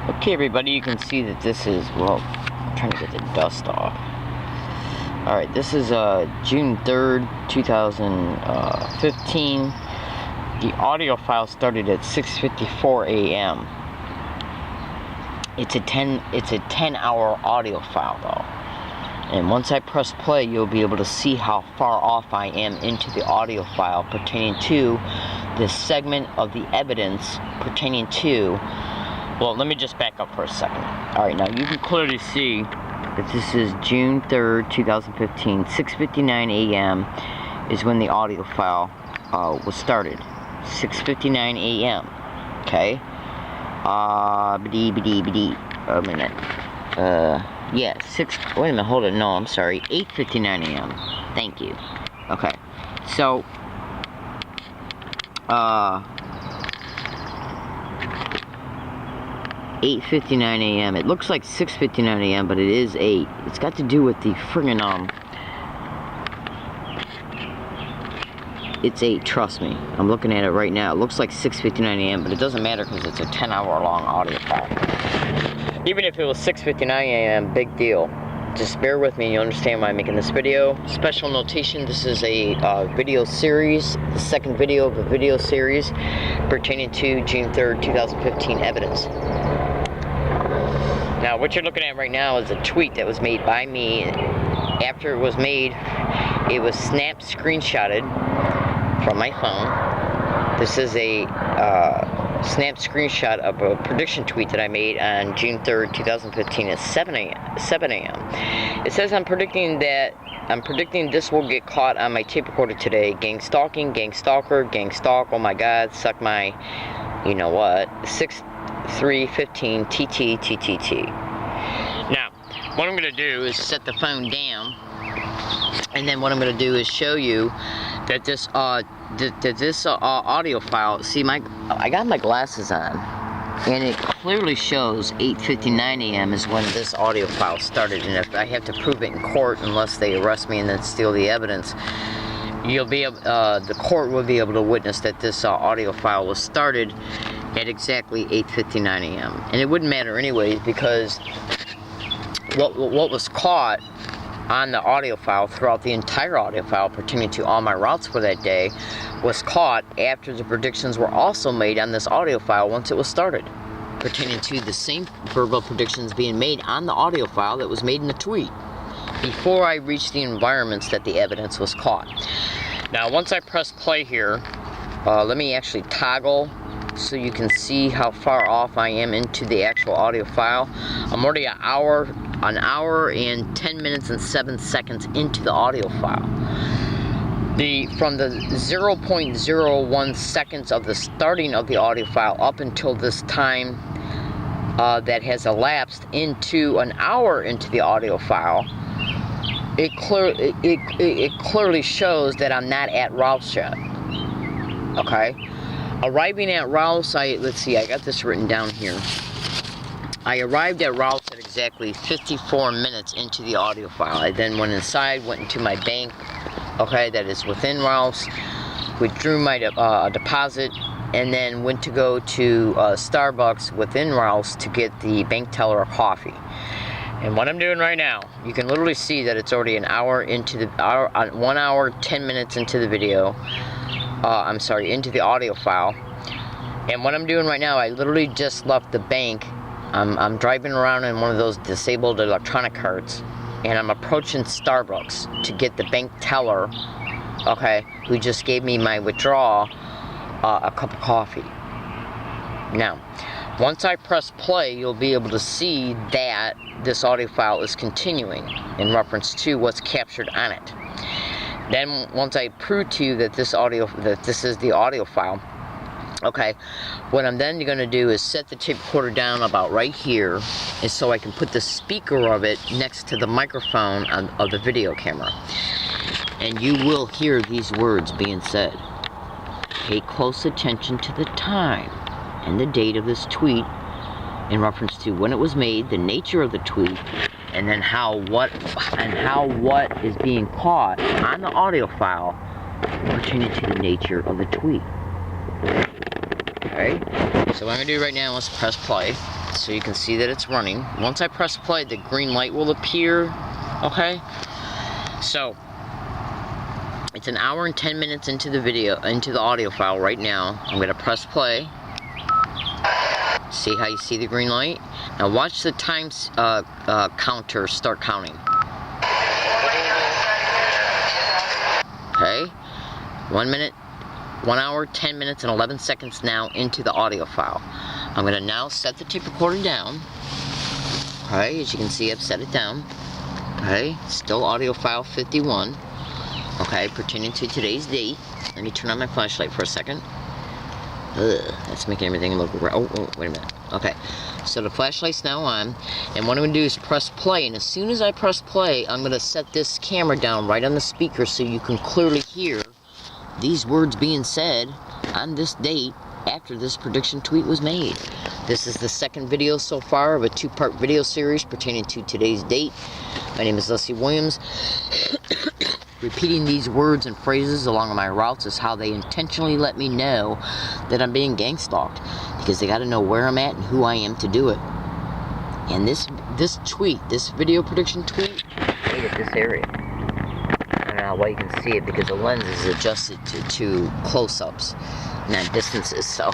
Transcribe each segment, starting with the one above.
Okay, everybody, you can see that this is, well, I'm trying to get the dust off. Alright, this is June 3rd, 2015. The audio file started at 6:54 a.m. It's a 10-hour audio file, though. And once I press play, you'll be able to see how far off I am into the audio file pertaining to this segment of the evidence pertaining to... Well, let me just back up for a second. Alright, now you can clearly see that this is June 3rd, 2015. 6:59 a.m. is when the audio file was started. 6:59 a.m. Okay? A minute. Yeah, wait a minute, hold it. No, I'm sorry. 8:59 a.m. Thank you. Okay. So, 8:59 a.m. It looks like 6:59 a.m., but it is 8. It's got to do with the friggin' it's 8, trust me. I'm looking at it right now. It looks like 6:59 a.m., but it doesn't matter because it's a 10-hour long audio file. Even if it was 6:59 a.m., big deal. Just bear with me and you'll understand why I'm making this video. Special notation, this is a video series, the second video of a video series pertaining to June 3rd, 2015 evidence. Now, what you're looking at right now is a tweet that was made by me. After it was made, it was screenshotted from my phone. This is a snap screenshot of a prediction tweet that I made on June 3rd, 2015 at 7 a.m. It says, I'm predicting this will get caught on my tape recorder today. Gang stalking, gang stalker, gang stalk, oh my god, suck my, you know what, 6/3/15 TTTTT. Now, what I'm going to do is set the phone down, and then what I'm going to do is show you that this audio file, see, I got my glasses on, and it clearly shows 8:59 a.m. is when this audio file started, and if I have to prove it in court, unless they arrest me and then steal the evidence, the court will be able to witness that this audio file was started at exactly 8:59 a.m. And it wouldn't matter anyways, because what was caught on the audio file throughout the entire audio file pertaining to all my routes for that day was caught after the predictions were also made on this audio file once it was started, pertaining to the same verbal predictions being made on the audio file that was made in the tweet before I reached the environments that the evidence was caught. Now, once I press play here, let me actually toggle so you can see how far off I am into the actual audio file. I'm already an hour and 10 minutes and 7 seconds into the audio file. From the 0.01 seconds of the starting of the audio file up until this time that has elapsed into an hour into the audio file, it clearly shows that I'm not at Ralph's yet. Okay? Arriving at Ralph's, let's see, I got this written down here. I arrived at Ralph's at exactly 54 minutes into the audio file. I then went inside, went into my bank, okay, that is within Ralph's, withdrew my deposit, and then went to go to Starbucks within Ralph's to get the bank teller a coffee. And what I'm doing right now, you can literally see that it's already 1 hour, 10 minutes into the video. Into the audio file. And what I'm doing right now, I literally just left the bank. I'm driving around in one of those disabled electronic carts, and I'm approaching Starbucks to get the bank teller, okay, who just gave me my withdrawal, a cup of coffee. Now, once I press play, you'll be able to see that this audio file is continuing in reference to what's captured on it. Then, once I prove to you that this is the audio file, okay, what I'm then going to do is set the tape recorder down about right here, and so I can put the speaker of it next to the microphone of the video camera. And you will hear these words being said. Pay close attention to the time and the date of this tweet in reference to when it was made, the nature of the tweet, and then how what is being caught on the audio file pertaining to the nature of the tweet. Alright, so what I'm going to do right now is press play. so you can see that it's running. Once I press play, the green light will appear. Okay, so it's an hour and 10 minutes into the video, into the audio file right now. I'm gonna press play. See how you see the green light? Now watch the time counter start counting. Okay, 1 minute, 1 hour, 10 minutes, and 11 seconds now into the audio file. I'm gonna now set the tape recorder down. Okay, as you can see, I've set it down. Okay, still audio file 51. Okay, pertaining to today's date. Let me turn on my flashlight for a second. That's making everything look... Oh, wait a minute. Okay, so the flashlight's now on, and what I'm going to do is press play, and as soon as I press play, I'm going to set this camera down right on the speaker so you can clearly hear these words being said on this date after this prediction tweet was made. This is the second video so far of a two-part video series pertaining to today's date. My name is Leslie Williams. Repeating these words and phrases along my routes is how they intentionally let me know that I'm being gang stalked, because they got to know where I'm at and who I am to do it. And this tweet, this video prediction tweet, made it this area. I don't know why you can see it, because the lens is adjusted to close-ups, not distances. So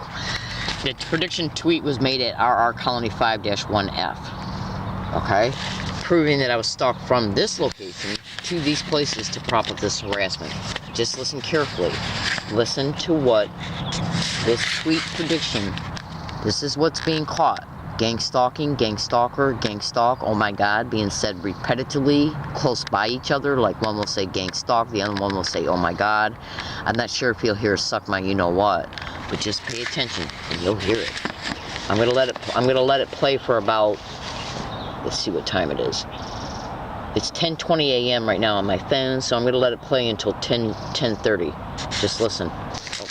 the prediction tweet was made at RR Colony 5-1F. Okay, proving that I was stalked from this location to these places to prop up this harassment. Just listen carefully. Listen to what this tweet prediction, this is what's being caught. Gang stalking, gang stalker, gang stalk, oh my god, being said repetitively, close by each other, like one will say gang stalk, the other one will say oh my god. I'm not sure if you'll hear suck my you know what, but just pay attention and you'll hear it. I'm gonna let it play for about, let's see what time it is. It's 10:20 a.m. right now on my phone, so I'm going to let it play until 10:30. Just listen. Oh,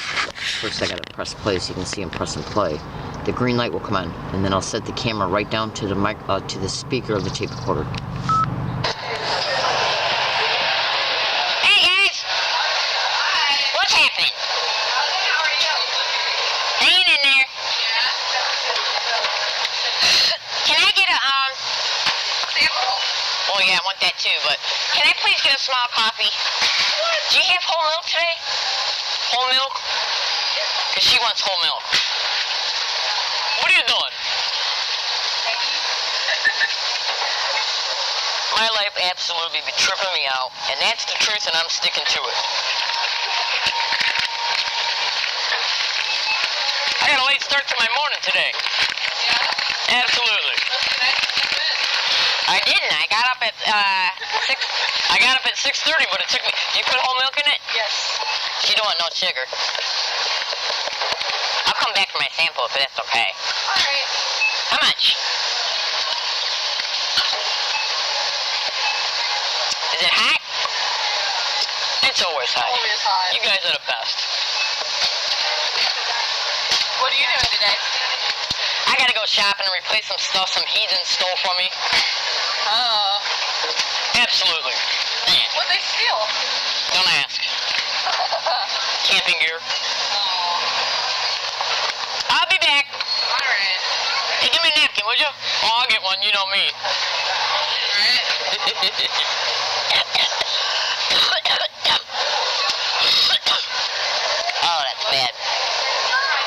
first I got to press play so you can see I'm pressing play. The green light will come on, and then I'll set the camera right down to the mic, to the speaker of the tape recorder. Hey guys! What's happening? Hanging in there. Can I get a, sample? Oh yeah, I want that too, but can I please get a small coffee? Do you have whole milk today? Whole milk? Because she wants whole milk. What are you doing? My life absolutely be tripping me out, and that's the truth, and I'm sticking to it. I got a late start to my morning today. Yeah? Absolutely. I didn't. I got up at 6. I got up at 6:30, but it took me. Do you put whole milk in it? Yes. She don't want no sugar. I'll come back for my sample if that's okay. All right. How much? Is it hot? It's always hot. Always hot. You guys are the best. What are you doing today? I gotta go shopping and replace some stuff some heathen stole from me. Oh. Absolutely. Man. What'd they steal? Don't ask. Camping gear. Oh. I'll be back. Alright. Hey, give me a napkin, would you? Oh, I'll get one, you know me. Alright. Oh, that's bad. Hi.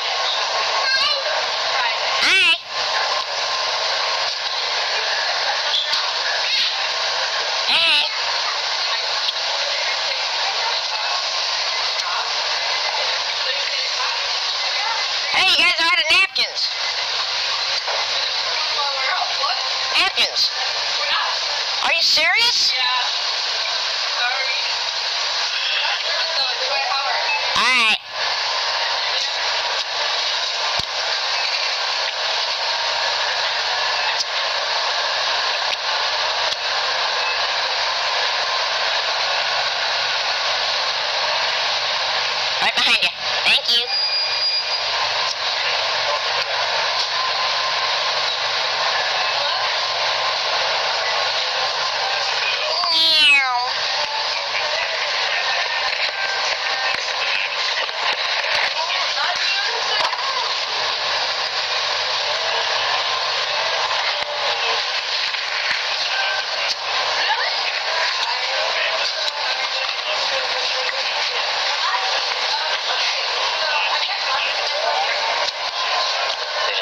Hey. Hey, you guys are out of napkins. What? Napkins. Are you serious? Yeah. Sorry. Alright. Right behind you. Thank you.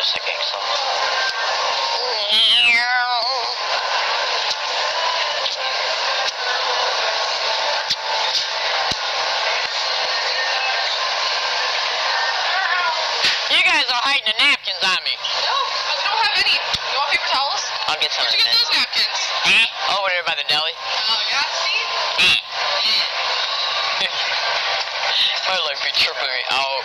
just a gangster. You guys are hiding the napkins on me. No, we don't have any. You want paper towels? I'll get some. Where'd you get those napkins? Over there by the deli. Oh, yeah, see? My leg be tripping me out.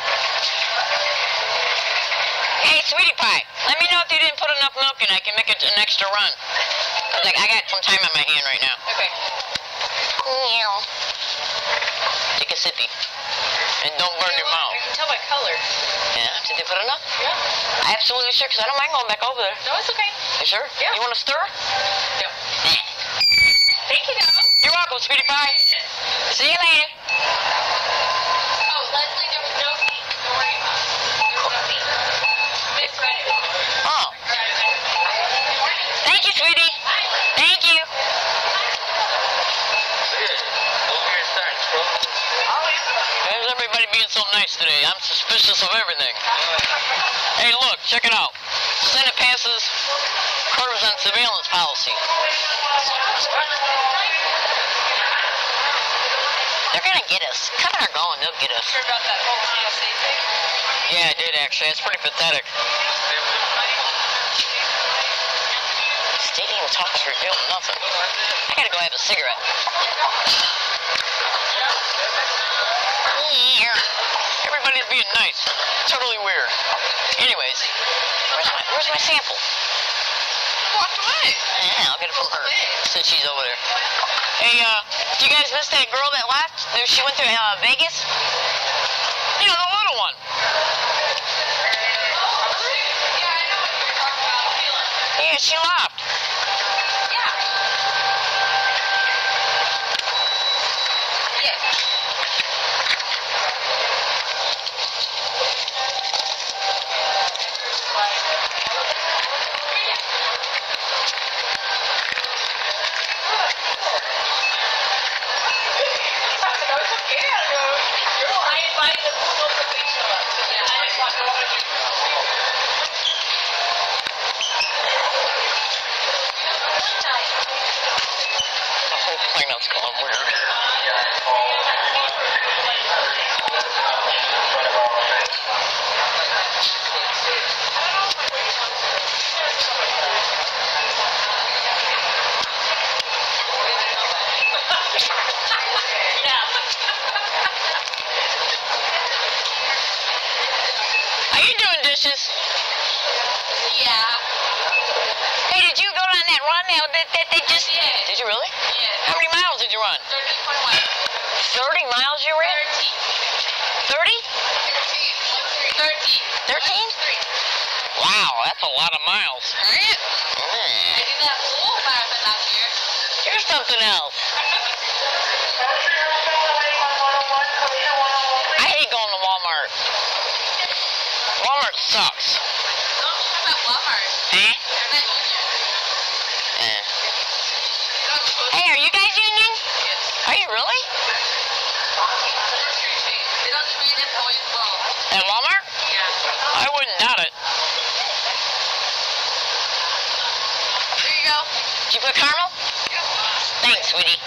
Hey, sweetie pie, let me know if you didn't put enough milk in. I can make it an extra run. Cause I got some time on my hand right now. Okay. Take a sippy. And don't burn your mouth. I can tell by color. Yeah, did they put enough? Yeah. Absolutely sure, because I don't mind going back over there. No, it's okay. You sure? Yeah. You want to stir? No. Thank you, though. You're welcome, sweetie pie. See you later. Oh, Leslie, there was no meat. Don't worry about it. There was no meat. Miss read it. Oh. Thank you, sweetie. Thank you. Where's everybody being so nice today? I'm suspicious of everything. Hey, look, check it out. Senate passes curbs on surveillance policy. They're gonna get us. Come on, going, they'll get us. Sure about that whole TSA thing? Yeah, I did actually. It's pretty pathetic. Stadium talks for doing nothing. I gotta go have a cigarette. Everybody's being nice. Totally weird. Anyways, where's my sample? Walked away. Yeah, I'll get it from her since she's over there. Hey, do you guys miss that girl that left? She went to Vegas? You know, the little one. Yeah, I know what you're talking about. Feeling. Yeah, she left. Yeah. Yes. The whole planet's going weird. Are you doing dishes? Yeah. Hey, did you go on that run that they just... Yeah. Did you really? Yeah. How many miles did you run? 30.1. 30 miles you ran? 30? 13? 13. Wow, that's a lot of miles. Right? I did that whole marathon last year. Here's something else. I hate going to Walmart. Walmart sucks. No, I'm talking about Walmart. Huh? They're not union. Eh. They're not supposed to. Hey, are you guys union? Yes. Are you really? Grocery chain. They don't treat employees well. At Walmart? Yeah. I wouldn't doubt it. There you go. Did you put caramel? Thanks, sweetie.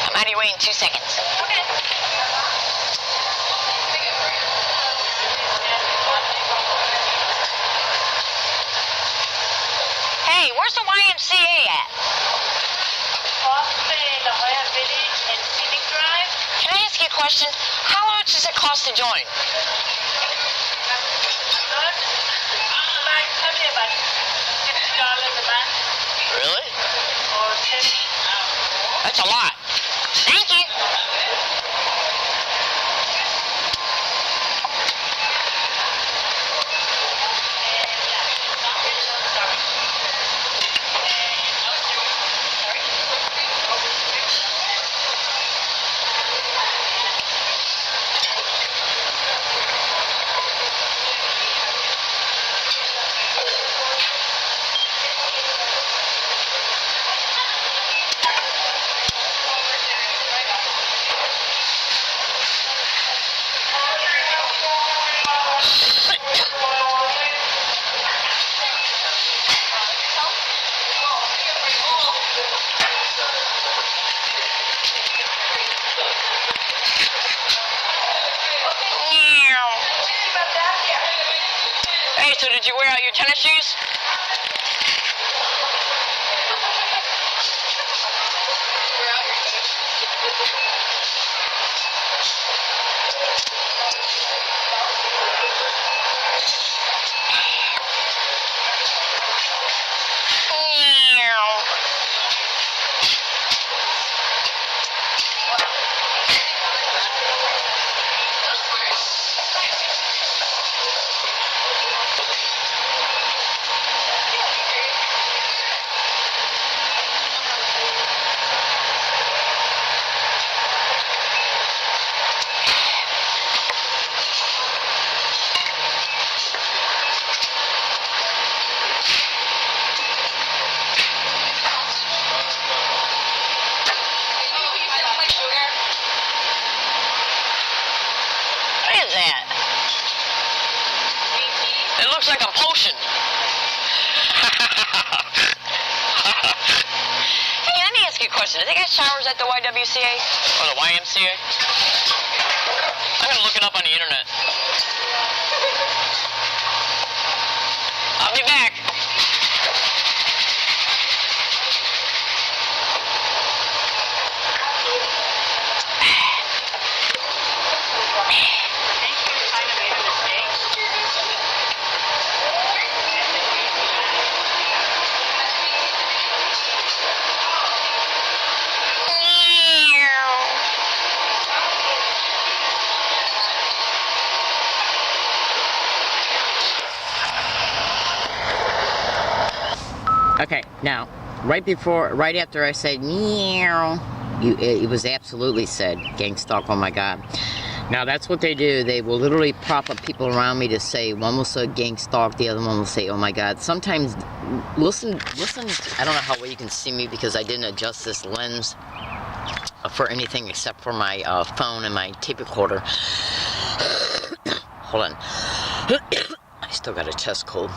I'm out of your way in 2 seconds. Okay. Hey, where's the YMCA at? Can I ask you a question? How much does it cost to join? Really? That's a lot. Thank you. Hey, so did you wear out your tennis shoes? We're out here, What is that? It looks like a potion. Hey, let me ask you a question. Do they got showers at the YWCA? Or the YMCA? I'm gonna look it up on the internet. I'll be back. Okay, now, right after I said meow, it was absolutely said GangStalk. Oh my God! Now that's what they do. They will literally prop up people around me to say. One will say GangStalk, the other one will say, "Oh my God!" Sometimes, listen. I don't know how well you can see me because I didn't adjust this lens for anything except for my phone and my tape recorder. Hold on. I still got a chest cold.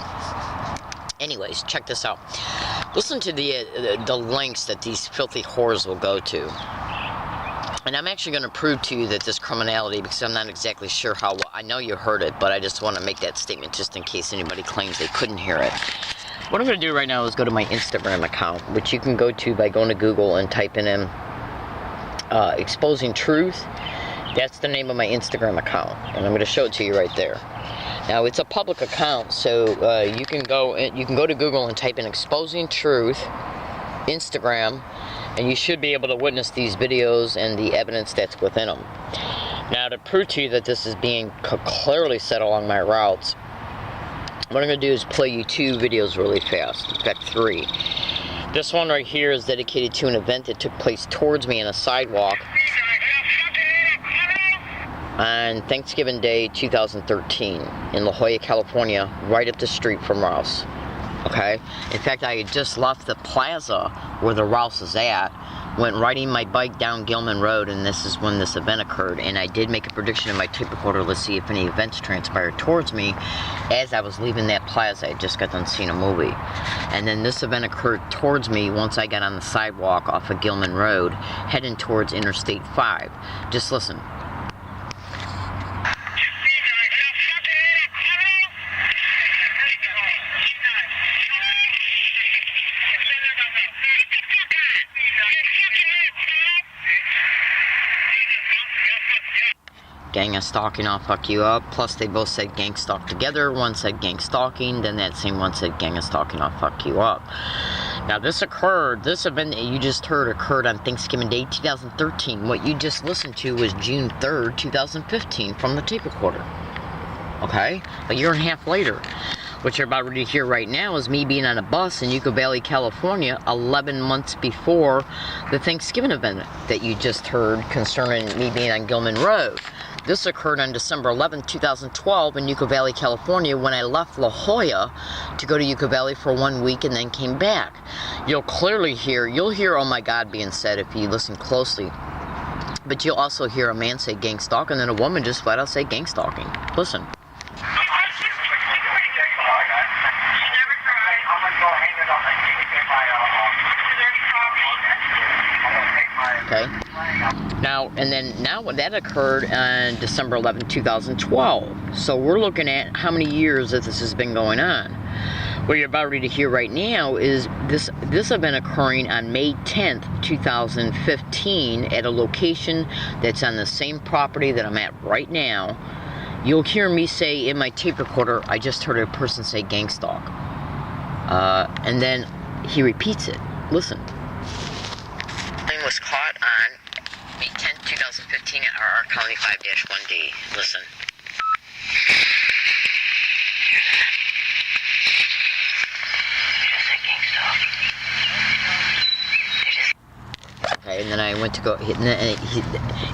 Anyways, check this out. Listen to the lengths that these filthy whores will go to. And I'm actually going to prove to you that this criminality, because I'm not exactly sure how well, I know you heard it, but I just want to make that statement just in case anybody claims they couldn't hear it. What I'm going to do right now is go to my Instagram account, which you can go to by going to Google and typing in Exposing Truth. That's the name of my Instagram account, and I'm going to show it to you right there. Now it's a public account, so you can go to Google and type in Exposing Truth Instagram, and you should be able to witness these videos and the evidence that's within them. Now, to prove to you that this is being clearly said along my routes, what I'm going to do is play you two videos really fast. In fact, three. This one right here is dedicated to an event that took place towards me on a sidewalk on Thanksgiving Day 2013 in La Jolla, California, right up the street from Rouse. Okay? In fact, I had just left the plaza where the Rouse is at, went riding my bike down Gilman Road, and this is when this event occurred. And I did make a prediction in my tape recorder. Let's see if any events transpired towards me as I was leaving that plaza. I just got done seeing a movie. And then this event occurred towards me once I got on the sidewalk off of Gilman Road, heading towards Interstate 5. Just listen. GangStalking, I'll fuck you up. Plus, they both said GangStalk together. One said GangStalking, then that same one said GangStalking, I'll fuck you up. Now, this event that you just heard occurred on Thanksgiving Day 2013. What you just listened to was June 3rd, 2015 from the tape recorder. Okay? A year and a half later. What you're about ready to hear right now is me being on a bus in Yucca Valley, California, 11 months before the Thanksgiving event that you just heard concerning me being on Gilman Road. This occurred on December 11, 2012 in Yucca Valley, California, when I left La Jolla to go to Yucca Valley for 1 week and then came back. You'll hear "Oh my God" being said if you listen closely. But you'll also hear a man say "GangStalk" and then a woman just flat out say "GangStalking." Listen. Okay. Now, And then now that occurred on December 11, 2012. So we're looking at how many years that this has been going on. What you're about ready to hear right now is this event occurring on May 10th, 2015 at a location that's on the same property that I'm at right now. You'll hear me say in my tape recorder, I just heard a person say GangStalk. And then he repeats it. Listen. It was caught on May 10th, 2015 at RR County 5-1D. Listen. Okay, and then I went to go,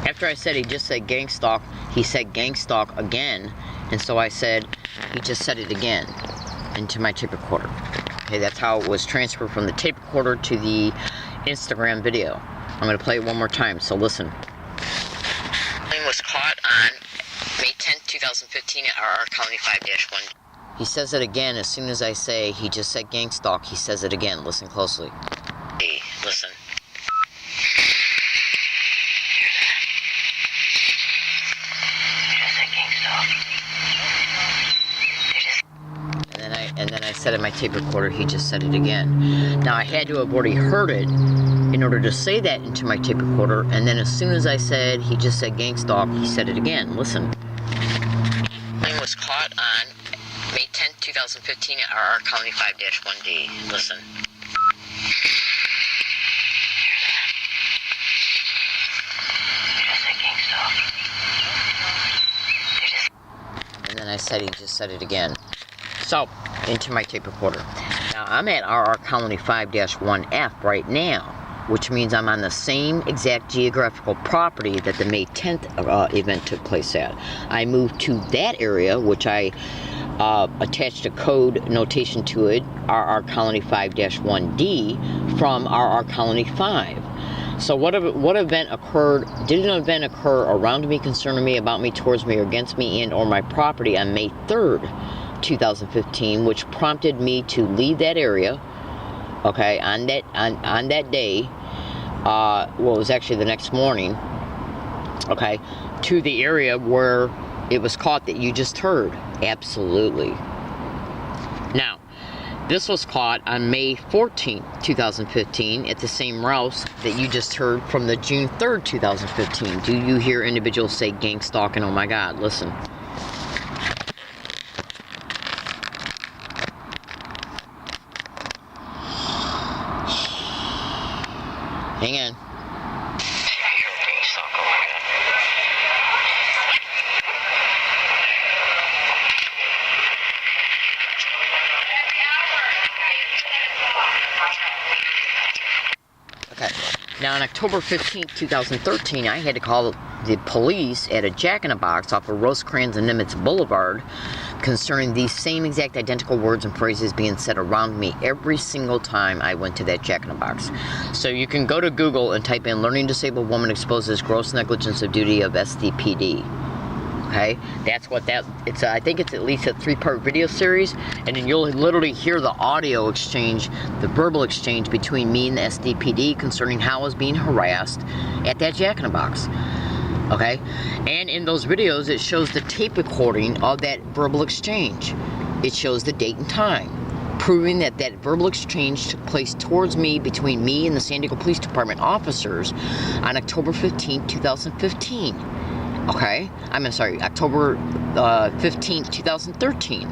after I said he just said GangStalk, he said GangStalk again, and so I said, he just said it again into my tape recorder. Okay, that's how it was transferred from the tape recorder to the Instagram video. I'm going to play it one more time, so listen. It was caught on May 10th, 2015 at RR County 5-1. He says it again as soon as I say he just said GangStalk, he says it again. Listen closely. Hey, listen. And then I said in my tape recorder, he just said it again. Now I had to have already heard it in order to say that into my tape recorder, and then as soon as I said he just said GangStalk, he said it again. Listen. It was caught on May 10th, 2015 at RR County 5-1D. Listen. And then I said he just said it again. So, into my tape recorder. Now, I'm at RR County 5-1F right now, which means I'm on the same exact geographical property that the May 10th event took place at. I moved to that area, which I attached a code notation to it, RR County 5-1D, from RR County 5. So what event occurred, did an event occur around me, concerning me, about me, towards me, or against me, and or my property on May 3rd, 2015, which prompted me to leave that area, okay, on that day, well, it was actually the next morning, okay, to the area where it was caught that you just heard. Absolutely. Now, this was caught on May 14th, 2015 at the same route that you just heard from the June 3rd, 2015. Do you hear individuals say GangStalking? Oh my God, listen. Hang on. Okay. Now on October 15th, 2013, I had to call the police at a Jack-in-the-Box off of Rosecrans and Nimitz Boulevard concerning these same exact identical words and phrases being said around me every single time I went to that Jack-in-the-Box. So you can go to Google and type in "Learning Disabled Woman Exposes Gross Negligence of Duty of SDPD." Okay, that's what it's. I think it's at least a 3-part video series, and then you'll literally hear the audio exchange, the verbal exchange between me and the SDPD concerning how I was being harassed at that Jack-in-the-Box. Okay, and in those videos it shows the tape recording of that verbal exchange. It shows the date and time, proving that that verbal exchange took place towards me, between me and the San Diego Police Department officers on October 15, 2015. Okay, October 15th, 2013.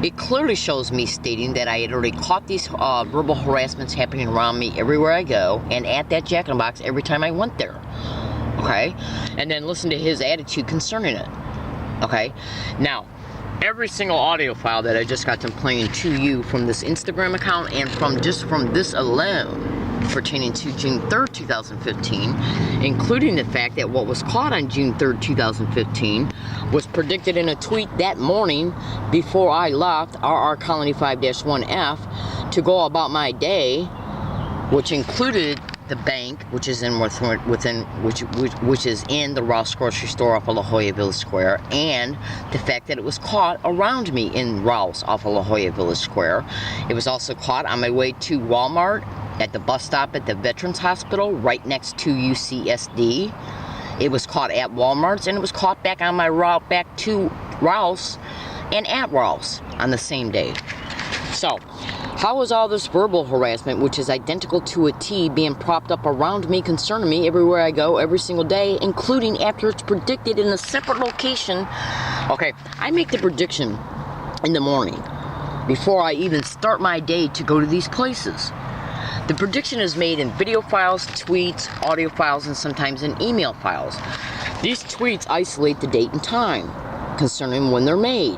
It clearly shows me stating that I had already caught these verbal harassments happening around me everywhere I go, and at that Jack-in-the-Box every time I went there. Okay, and then listen to his attitude concerning it. Okay, now, every single audio file that I just got to playing to you from this Instagram account and from this alone, pertaining to June 3rd, 2015, including the fact that what was caught on June 3rd, 2015 was predicted in a tweet that morning before I left RR Colony 5-1F to go about my day, which included the bank, which is in which is in the Ross grocery store off of La Jolla Village Square, and the fact that it was caught around me in Ross off of La Jolla Village Square. It was also caught on my way to Walmart, at the bus stop at the Veterans Hospital, right next to UCSD. It was caught at Walmart's, and it was caught back on my route back to Rouse and at Rouse on the same day. So, how is all this verbal harassment, which is identical to a T, being propped up around me, concerning me everywhere I go, every single day, including after it's predicted in a separate location? Okay, I make the prediction in the morning before I even start my day to go to these places. The prediction is made in video files, tweets, audio files, and sometimes in email files. These tweets isolate the date and time concerning when they're made.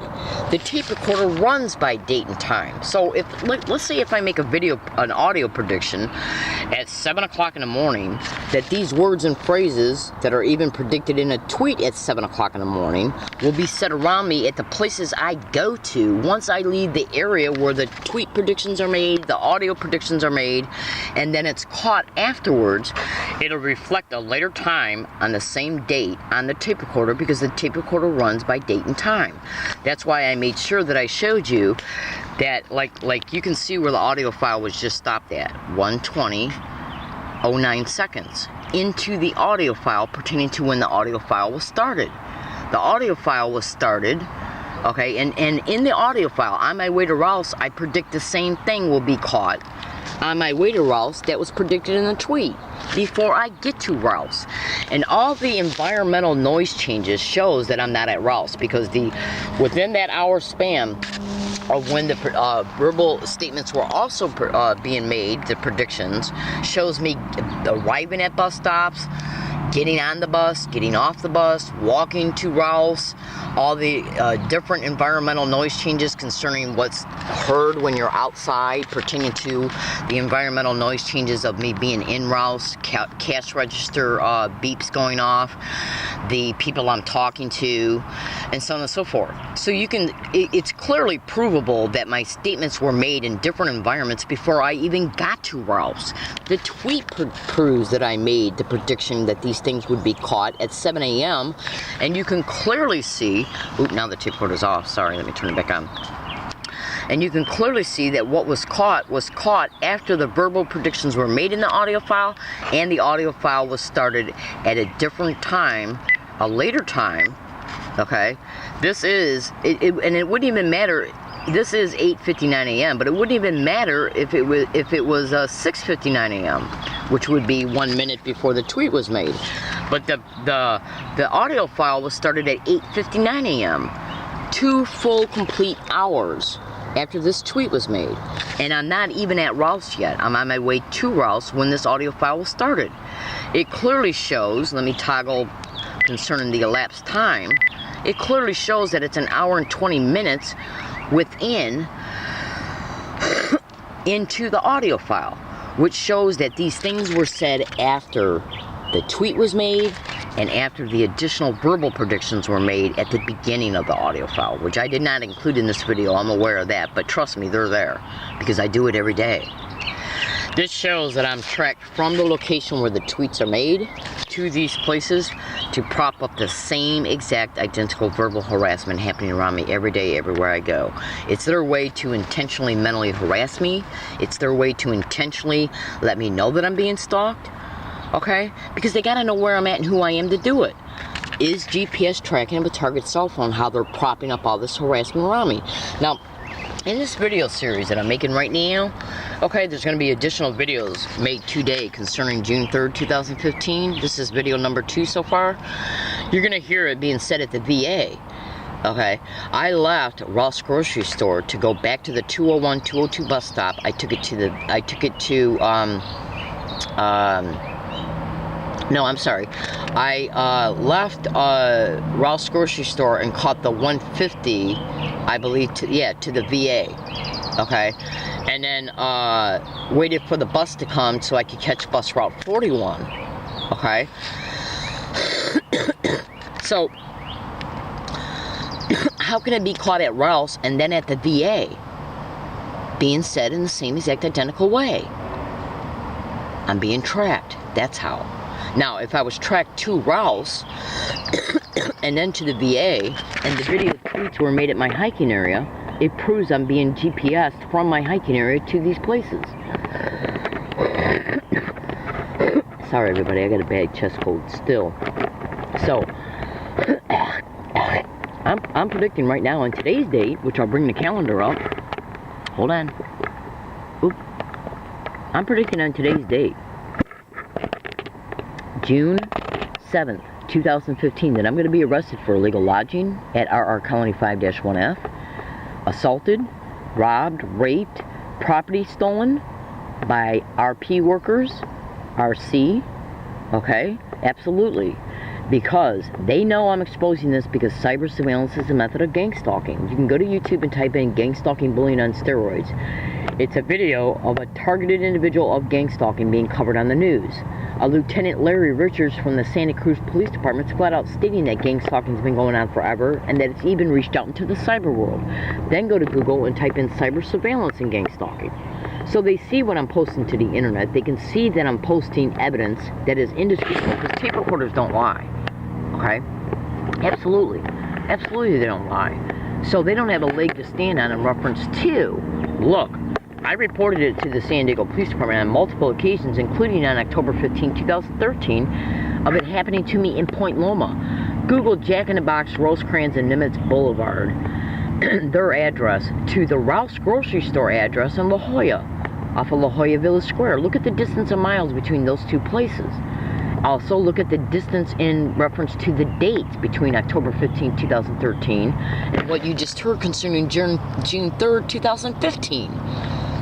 The tape recorder runs by date and time. So if let's say if I make an audio prediction at 7 o'clock in the morning, that these words and phrases that are even predicted in a tweet at 7 o'clock in the morning will be said around me at the places I go to once I leave the area where the tweet predictions are made, the audio predictions are made, and then it's caught afterwards. It'll reflect a later time on the same date on the tape recorder, because the tape recorder runs by date and time. That's why I made sure that I showed you that, like you can see where the audio file was just stopped at 1:20:09 seconds into the audio file pertaining to when the audio file was started. The audio file was started, okay, and in the audio file on my way to Rouse, I predict the same thing will be caught on my way to Rouse that was predicted in the tweet before I get to Rouse. And all the environmental noise changes shows that I'm not at Rouse, because within that hour span of when the verbal statements were also being made, the predictions, shows me arriving at bus stops, getting on the bus, getting off the bus, walking to Rouse, all the different environmental noise changes concerning what's heard when you're outside, pertaining to the environmental noise changes of me being in Rouse, cash register beeps going off, the people I'm talking to, and so on and so forth. So it's clearly provable that my statements were made in different environments before I even got to Rouse. The tweet proves that I made the prediction that these things would be caught at 7 a.m. and you can clearly see, now the tape recorder's off, sorry, let me turn it back on. And you can clearly see that what was caught after the verbal predictions were made in the audio file, and the audio file was started at a different time, a later time, okay? This is, and it wouldn't even matter, this is 8:59 a.m., but it wouldn't even matter if it was 6:59 a.m., which would be 1 minute before the tweet was made. But the audio file was started at 8:59 a.m., 2 full complete hours after this tweet was made. And I'm not even at Rouse yet. I'm on my way to Rouse when this audio file was started. It clearly shows, let me toggle concerning the elapsed time, it clearly shows that it's an hour and 20 minutes within into the audio file, which shows that these things were said after the tweet was made and after the additional verbal predictions were made at the beginning of the audio file, which I did not include in this video. I'm aware of that, but trust me, they're there because I do it every day. This shows that I'm tracked from the location where the tweets are made to these places to prop up the same exact identical verbal harassment happening around me every day, everywhere I go. It's their way to intentionally mentally harass me. It's their way to intentionally let me know that I'm being stalked, okay? Because they gotta know where I'm at and who I am to do it. Is GPS tracking of a target's cell phone how they're propping up all this harassment around me? Now, in this video series that I'm making right now, okay, there's going to be additional videos made today concerning June 3rd, 2015. This is video number 2 so far. You're going to hear it being said at the VA. Okay, I left Ross Grocery Store to go back to the 201, 202 bus stop. I took it to no, I'm sorry. I left Ross Grocery Store and caught the 150, I believe, to the VA. Okay, and then waited for the bus to come so I could catch bus route 41. Okay, so how can it be caught at Rouse and then at the VA being said in the same exact identical way? I'm being tracked. That's how. Now, if I was tracked to Rouse and then to the VA, and the video tweets were made at my hiking area, it proves I'm being GPSed from my hiking area to these places. Sorry, everybody, I got a bad chest cold still. So, I'm predicting right now on today's date, which I'll bring the calendar up. Hold on. Oop. I'm predicting on today's date, June 7th, 2015, that I'm going to be arrested for illegal lodging at RR Colony 5-1F, assaulted, robbed, raped, property stolen by RP workers, RC, okay? Absolutely. Because they know I'm exposing this because cyber surveillance is a method of gang stalking. You can go to YouTube and type in gang stalking bullying on steroids. It's a video of a targeted individual of gang stalking being covered on the news. A Lieutenant Larry Richards from the Santa Cruz Police Department is flat out stating that gang stalking has been going on forever and that it's even reached out into the cyber world. Then go to Google and type in cyber surveillance and gang stalking. So they see what I'm posting to the internet. They can see that I'm posting evidence that is indisputable because tape recorders don't lie. Okay? Absolutely. Absolutely they don't lie. So they don't have a leg to stand on in reference to, look, I reported it to the San Diego Police Department on multiple occasions, including on October 15, 2013, of it happening to me in Point Loma. Google Jack in the Box, Rosecrans, and Nimitz Boulevard, their address, to the Rouse grocery store address in La Jolla, off of La Jolla Village Square. Look at the distance of miles between those two places. Also, look at the distance in reference to the dates between October 15, 2013, and what you just heard concerning June 3rd, 2015.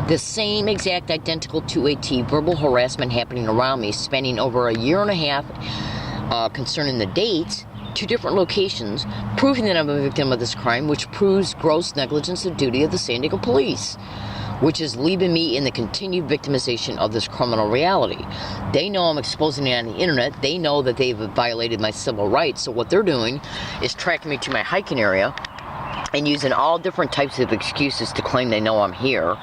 The same exact identical to a T verbal harassment happening around me, spanning over a year and a half, concerning the dates, 2 different locations, proving that I'm a victim of this crime, which proves gross negligence of duty of the San Diego Police, which is leaving me in the continued victimization of this criminal reality. They know I'm exposing it on the internet. They know that they've violated my civil rights. So what they're doing is tracking me to my hiking area and using all different types of excuses to claim they know I'm here,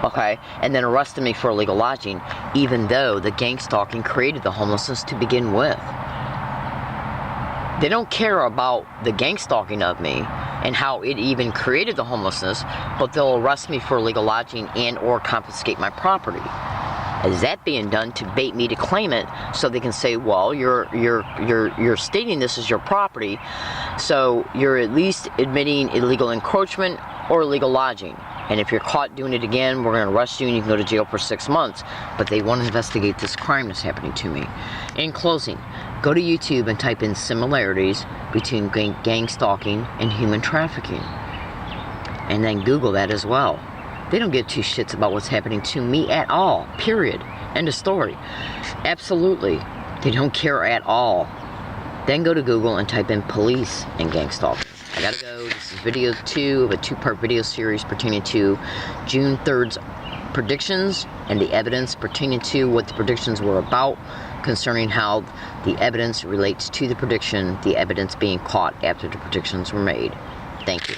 okay, and then arresting me for illegal lodging, even though the gang stalking created the homelessness to begin with. They don't care about the gang stalking of me and how it even created the homelessness, but they'll arrest me for illegal lodging and or confiscate my property. Is that being done to bait me to claim it so they can say, well, you're stating this is your property, so you're at least admitting illegal encroachment or illegal lodging. And if you're caught doing it again, we're going to arrest you and you can go to jail for 6 months. But they want to investigate this crime that's happening to me. In closing, go to YouTube and type in similarities between gang stalking and human trafficking. And then Google that as well. They don't give 2 shits about what's happening to me at all. Period. End of story. Absolutely. They don't care at all. Then go to Google and type in police and gang stalking. I gotta go. This is video 2 of a 2-part video series pertaining to June 3rd's predictions and the evidence pertaining to what the predictions were about, concerning how the evidence relates to the prediction, the evidence being caught after the predictions were made. Thank you.